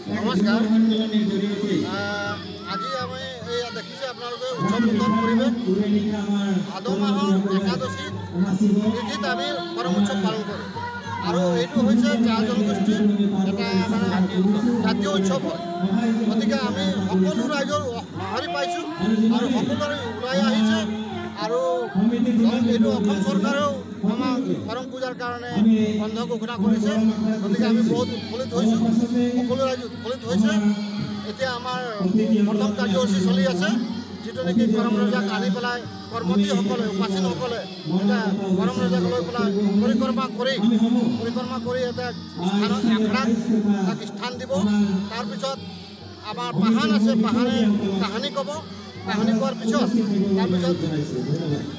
নমস্কাৰ আজি আমি এই দেখিছে আপোনালোকে উৎসৱ মুখৰ পৰিৱেশ ভাদ মাহৰ একাদশী তিথিত আমি কৰম উৎসৱ পালন কৰোঁ আৰু এইটো হৈছে চাহ জনগোষ্ঠীৰ এটা মানে জাতীয় উৎসৱ হয়। গতিকে আমি সকলো ৰাইজৰ সঁহাৰি পাইছোঁ আৰু সকলোৰে ওলাই আহিছে আৰু এইটো অসম চৰকাৰেও আমাক কৰম পূজাৰ কাৰণে বন্ধ ঘোষণা কৰিছে। গতিকে আমি বহুত উৎফুল্লিত হৈছোঁ, সকলো ৰাইজ উৎফুল্লিত হৈছে। এতিয়া আমাৰ প্ৰথম কাৰ্যসূচী চলি আছে, যিটো নেকি কৰম ৰজাক আনি পেলাই কৰ্মতীসকলে উপাসীনসকলে এটা কৰম ৰজাক লৈ পেলাই পৰিক্ৰমা কৰি এটা স্থানত আখৰাত তাক স্থান দিব। তাৰপিছত আমাৰ পাহান আছে, পাহানে কাহানী ক'ব, কাহানী কোৱাৰ পিছত তাৰপিছত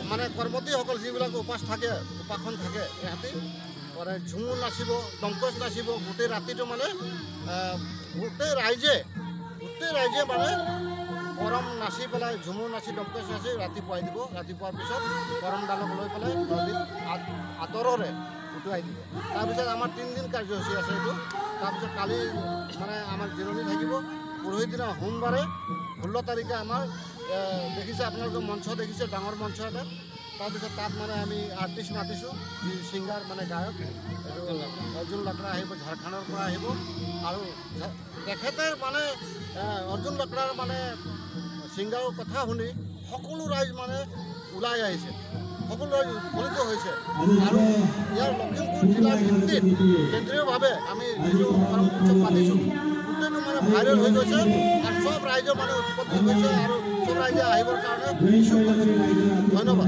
মানে কৰ্মতীসকল যিবিলাক উপাসন থাকে ইহঁতে মানে ঝুমুৰ নাচিব, দমকচ নাচিব। গোটেই ৰাতিটো মানে গোটেই ৰাইজে মানে কৰম নাচি পেলাই ঝুমুৰ নাচি দমকচ নাচি ৰাতিপুৱাই দিব। ৰাতিপুৱাৰ পিছত কৰমডালক লৈ পেলাই নদীত আঁতৰেৰে উটুৱাই দিব। তাৰপিছত আমাৰ 3 দিন কাৰ্যসূচী আছে এইটো। তাৰপিছত কালি মানে আমাৰ জিৰণি থাকিব। পৰহি দিনা সোমবাৰে 16 তাৰিখে আমাৰ দেখিছে আপোনালোকে মঞ্চ দেখিছে, ডাঙৰ মঞ্চ এটা। তাৰপিছত তাত মানে আমি আৰ্টিষ্ট মাতিছোঁ, যি ছিংগাৰ মানে গায়ক অৰ্জুন লাকৰা আহিব, ঝাৰখণ্ডৰ পৰা আহিব। আৰু তেখেতৰ মানে অৰ্জুন লাকৰাৰ মানে ছিংগাৰৰ কথা শুনি সকলো ৰাইজ মানে ওলাই আহিছে, সকলো ৰাইজ উৎফুল্লিত হৈছে। আৰু ইয়াৰ লখিমপুৰ জিলাৰ ভিত্তিত কেন্দ্ৰীয়ভাৱে আমি যিটো কৰম উৎসৱ পাতিছোঁ গোটেইটো মানে ভাইৰেল হৈ গৈছে আৰু চব ৰাইজৰ মানে উৎপত্তি হৈছে আৰু চব ৰাইজে আহিবৰ কাৰণে ইচ্ছুক হৈছে। ধন্যবাদ।